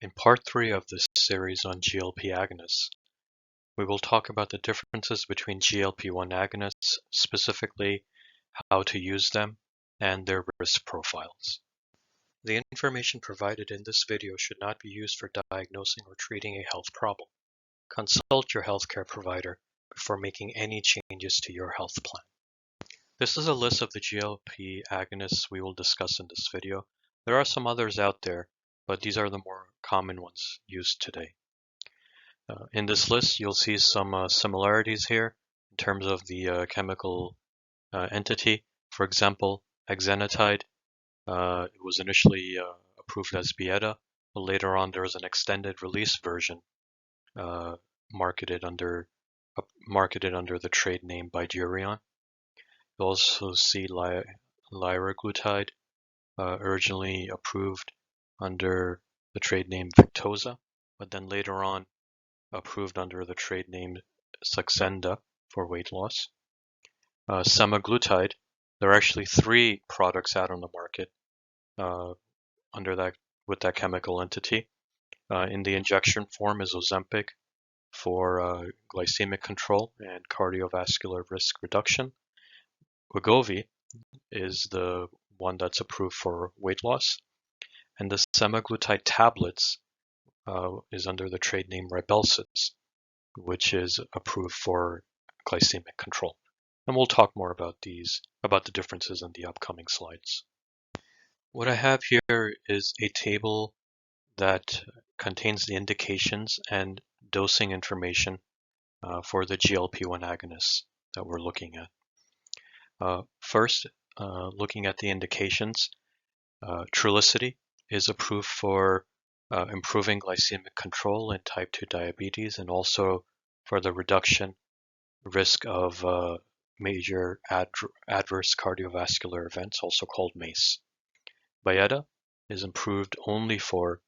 In part 3 of this series on GLP agonists, we will talk about the differences between GLP-1 agonists, specifically how to use them, and their risk profiles. The information provided in this video should not be used for diagnosing or treating a health problem. Consult your healthcare provider before making any changes to your health plan. This is a list of the GLP agonists we will discuss in this video. There are some others out there, but these are the more common ones used today. In this list, you'll see some similarities here in terms of the chemical entity. For example, exenatide was initially approved as Bieta, but later on there was an extended release version marketed under the trade name Bydureon. You also see liraglutide, originally approved under the trade name Victoza, but then later on approved under the trade name Saxenda for weight loss. Semaglutide, there are actually 3 products out on the market with that chemical entity. In the injection form is Ozempic for glycemic control and cardiovascular risk reduction. Wegovy is the one that's approved for weight loss, and the semaglutide tablets is under the trade name Rybelsus, which is approved for glycemic control. And we'll talk more about the differences in the upcoming slides. What I have here is a table that contains the indications and dosing information for the GLP-1 agonists that we're looking at. First, looking at the indications, Trulicity is approved for improving glycemic control in type 2 diabetes and also for the reduction risk of major adverse cardiovascular events, also called MACE. Byetta is approved only for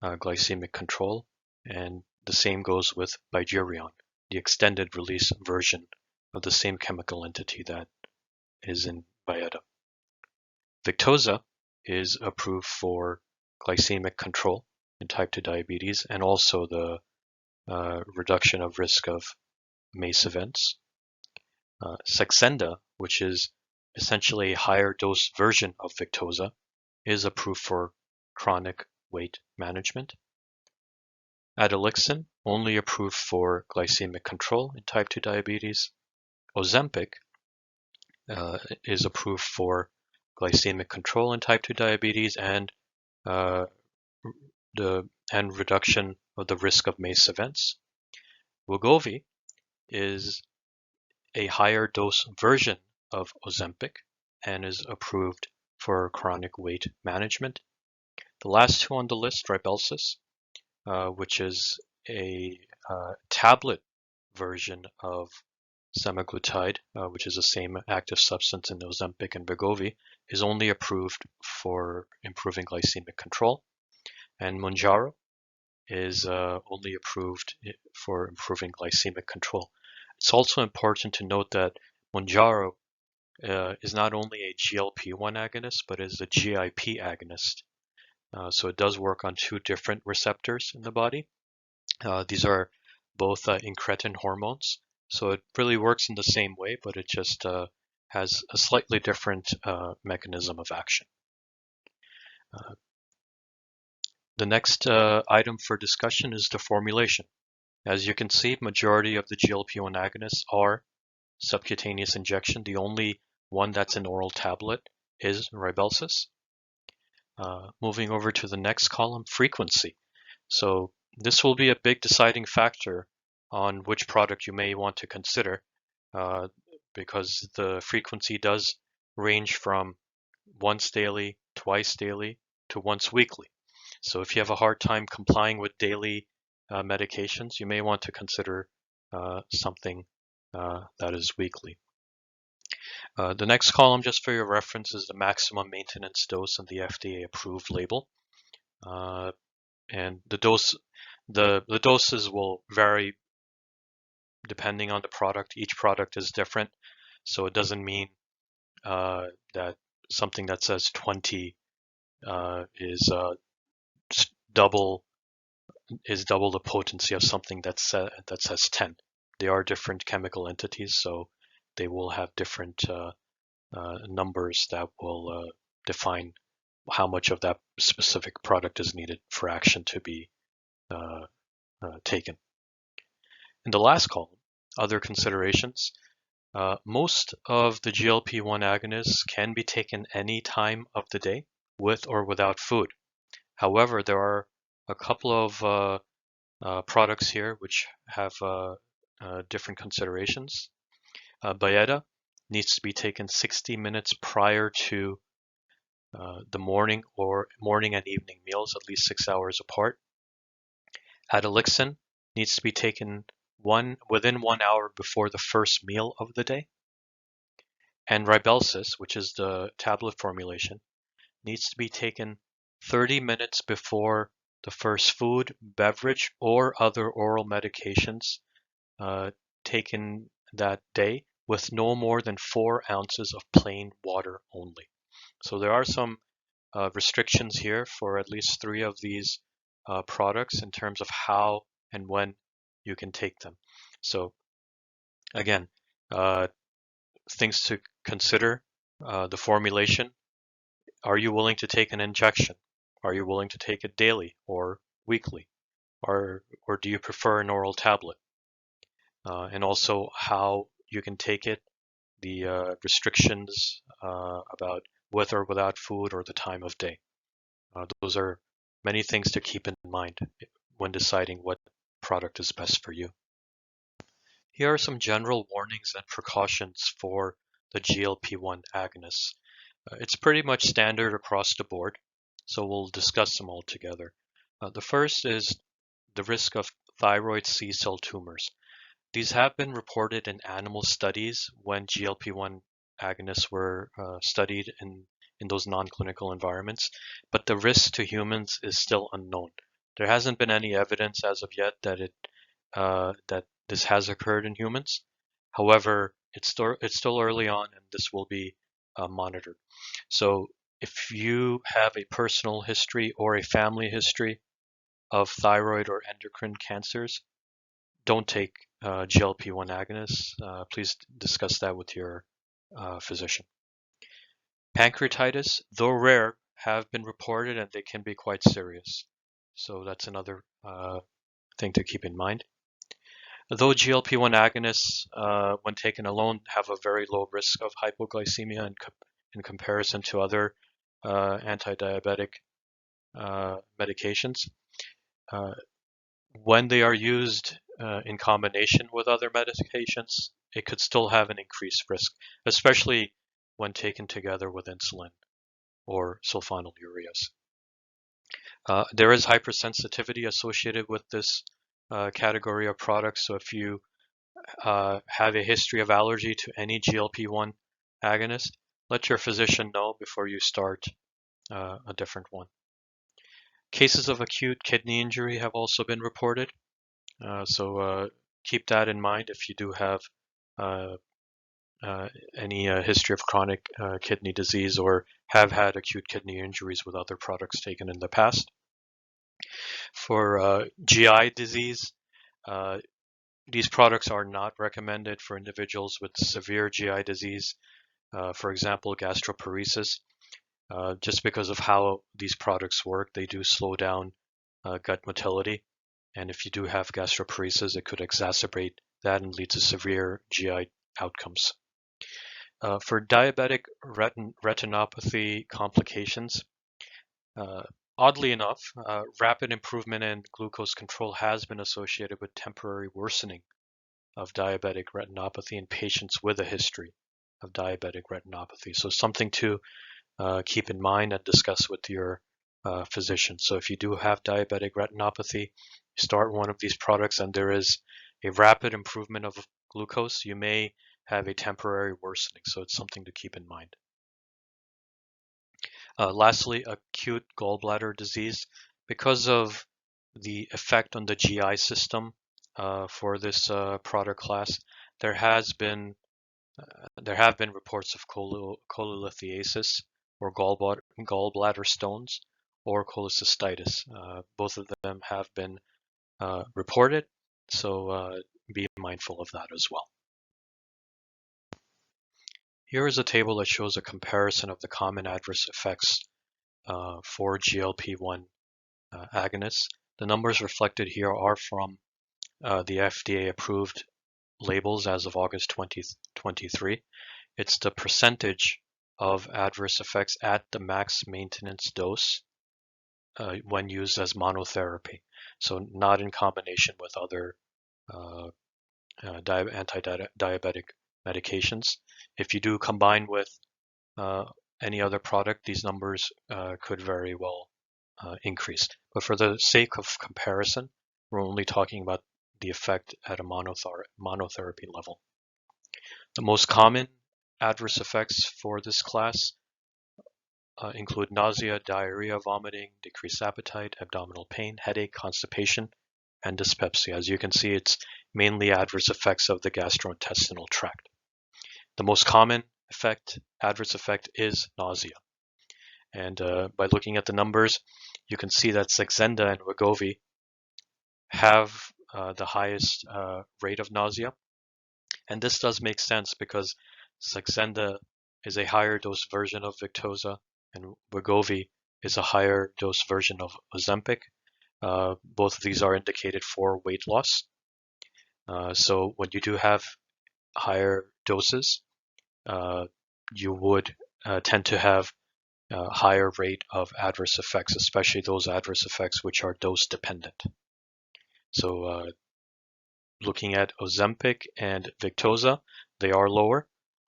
glycemic control, and the same goes with Bydureon, the extended release version of the same chemical entity that is in Byetta. Victoza is approved for glycemic control in type 2 diabetes and also the reduction of risk of MACE events. Saxenda, which is essentially a higher dose version of Victoza, is approved for chronic weight management. Adalimumab, only approved for glycemic control in type 2 diabetes. Ozempic is approved for glycemic control in type 2 diabetes and reduction of the risk of MACE events. Wegovy is a higher dose version of Ozempic and is approved for chronic weight management. The last 2 on the list, Rybelsus, which is a tablet version of semaglutide, which is the same active substance in Ozempic and Wegovy, is only approved for improving glycemic control. And Mounjaro is only approved for improving glycemic control. It's also important to note that Mounjaro is not only a GLP-1 agonist, but is a GIP agonist. So it does work on 2 different receptors in the body. These are both incretin hormones. So it really works in the same way, but it just has a slightly different mechanism of action. The next item for discussion is the formulation. As you can see, majority of the GLP-1 agonists are subcutaneous injection. The only one that's an oral tablet is Rybelsus. Moving over to the next column, frequency. So this will be a big deciding factor on which product you may want to consider because the frequency does range from once daily, twice daily, to once weekly. So if you have a hard time complying with daily medications, you may want to consider something that is weekly. The next column, just for your reference, is the maximum maintenance dose in the FDA approved label. And the doses will vary depending on the product. Each product is different, so it doesn't mean that something that says 20 is double is double the potency of something that says 10. They are different chemical entities, so they will have different numbers that will define how much of that specific product is needed for action to be taken. In the last column, other considerations, most of the GLP-1 agonists can be taken any time of the day with or without food. However, there are a couple of products here which have different considerations. Bayeta needs to be taken 60 minutes prior to the morning and evening meals, at least 6 hours apart. Adalimumab needs to be taken within 1 hour before the first meal of the day. And Ribelsis, which is the tablet formulation, needs to be taken 30 minutes before the first food, beverage, or other oral medications taken that day, with no more than 4 ounces of plain water only. So there are some restrictions here for at least 3 of these products in terms of how and when you can take them. So again, things to consider, the formulation. Are you willing to take an injection? Are you willing to take it daily or weekly? Or do you prefer an oral tablet? And also how you can take it, the restrictions about with or without food or the time of day. Those are many things to keep in mind when deciding what product is best for you. Here are some general warnings and precautions for the GLP-1 agonists. It's pretty much standard across the board, so we'll discuss them all together. The first is the risk of thyroid C-cell tumors. These have been reported in animal studies when GLP-1 agonists were studied in those non-clinical environments, but the risk to humans is still unknown. There hasn't been any evidence as of yet that that this has occurred in humans. However, it's still early on, and this will be monitored. So if you have a personal history or a family history of thyroid or endocrine cancers, don't take GLP-1 agonists. Please discuss that with your physician. Pancreatitis, though rare, have been reported and they can be quite serious. So that's another thing to keep in mind. Though GLP-1 agonists, when taken alone, have a very low risk of hypoglycemia in comparison to other anti-diabetic medications, when they are used in combination with other medications, it could still have an increased risk, especially when taken together with insulin or sulfonylureas. There is hypersensitivity associated with this category of products, so if you have a history of allergy to any GLP-1 agonist, let your physician know before you start a different one. Cases of acute kidney injury have also been reported, so keep that in mind if you do have any history of chronic kidney disease or have had acute kidney injuries with other products taken in the past. For GI disease, these products are not recommended for individuals with severe GI disease, for example, gastroparesis. Just because of how these products work, they do slow down gut motility. And if you do have gastroparesis, it could exacerbate that and lead to severe GI outcomes. For diabetic retinopathy complications, oddly enough, rapid improvement in glucose control has been associated with temporary worsening of diabetic retinopathy in patients with a history of diabetic retinopathy. So something to keep in mind and discuss with your physician. So if you do have diabetic retinopathy, start one of these products and there is a rapid improvement of glucose, you may have a temporary worsening. So it's something to keep in mind. Lastly, acute gallbladder disease. Because of the effect on the GI system for this product class, there have been reports of cholelithiasis or gallbladder stones or cholecystitis. Both of them have been reported, so be mindful of that as well. Here is a table that shows a comparison of the common adverse effects for GLP-1 agonists. The numbers reflected here are from the FDA-approved labels as of August 2023. It's the percentage of adverse effects at the max maintenance dose when used as monotherapy, so not in combination with other anti-diabetic medications. If you do combine with any other product, these numbers could very well increase. But for the sake of comparison, we're only talking about the effect at a monotherapy level. The most common adverse effects for this class include nausea, diarrhea, vomiting, decreased appetite, abdominal pain, headache, constipation, and dyspepsia. As you can see, it's mainly adverse effects of the gastrointestinal tract. The most common adverse effect is nausea. And by looking at the numbers, you can see that Saxenda and Wegovy have the highest rate of nausea. And this does make sense because Saxenda is a higher dose version of Victoza, and Wegovy is a higher dose version of Ozempic. Both of these are indicated for weight loss. So when you do have higher doses, you would tend to have a higher rate of adverse effects, especially those adverse effects which are dose dependent. So looking at Ozempic and Victoza, they are lower,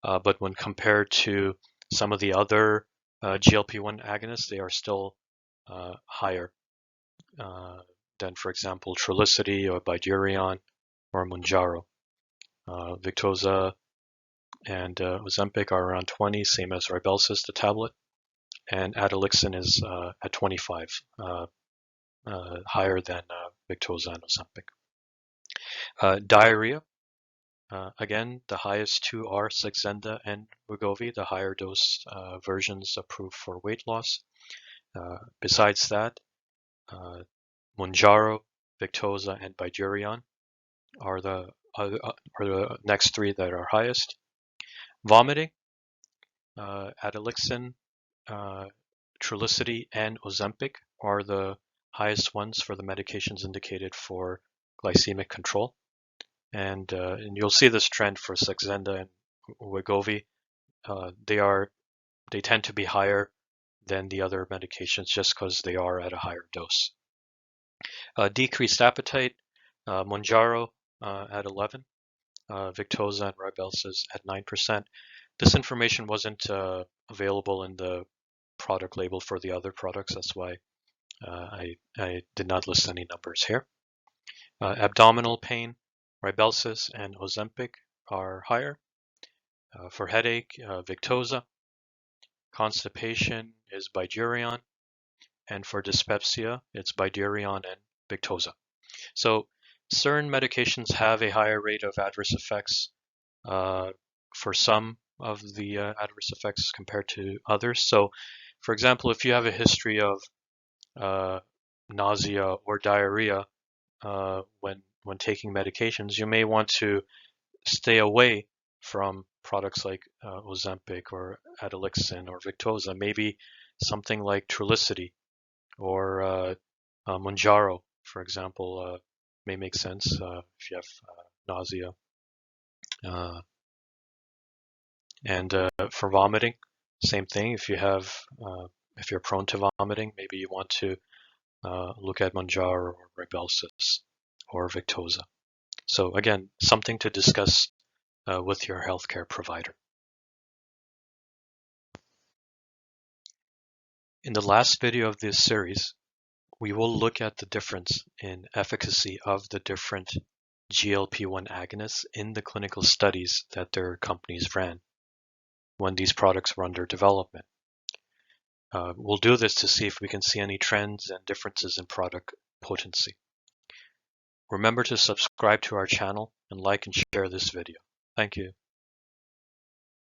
but when compared to some of the other GLP-1 agonists, they are still higher than, for example, Trulicity or Bydureon or Mounjaro. Victoza and Ozempic are around 20, same as Rybelsus, the tablet, and Adalimumab is at 25, higher than Victoza and Ozempic. Diarrhea, again, the highest two are Saxenda and Wegovy, the higher dose versions approved for weight loss. Besides that, Mounjaro, Victoza, and Bydureon are the next three that are highest. Vomiting, Adalimumab, Trulicity, and Ozempic are the highest ones for the medications indicated for glycemic control. And you'll see this trend for Saxenda and Wegovy. They tend to be higher than the other medications just because they are at a higher dose. Decreased appetite, Mounjaro at 11, Victoza and Rybelsus at 9%. This information wasn't available in the product label for the other products. That's why I did not list any numbers here. Abdominal pain, Rybelsus and Ozempic are higher. For headache, Victoza. Constipation is Bydureon. And for dyspepsia, it's Bydureon and Victoza. So certain medications have a higher rate of adverse effects for some of the adverse effects compared to others. So, for example, if you have a history of nausea or diarrhea when taking medications, you may want to stay away from products like Ozempic or Adalimumab or Victoza. Maybe something like Trulicity or Mounjaro, for example, may make sense if you have nausea. And for vomiting, same thing. If you're prone to vomiting, maybe you want to look at Mounjaro or Rybelsus or Victoza. So again, something to discuss with your healthcare provider. In the last video of this series, we will look at the difference in efficacy of the different GLP-1 agonists in the clinical studies that their companies ran when these products were under development. We'll do this to see if we can see any trends and differences in product potency. Remember to subscribe to our channel and like and share this video. Thank you.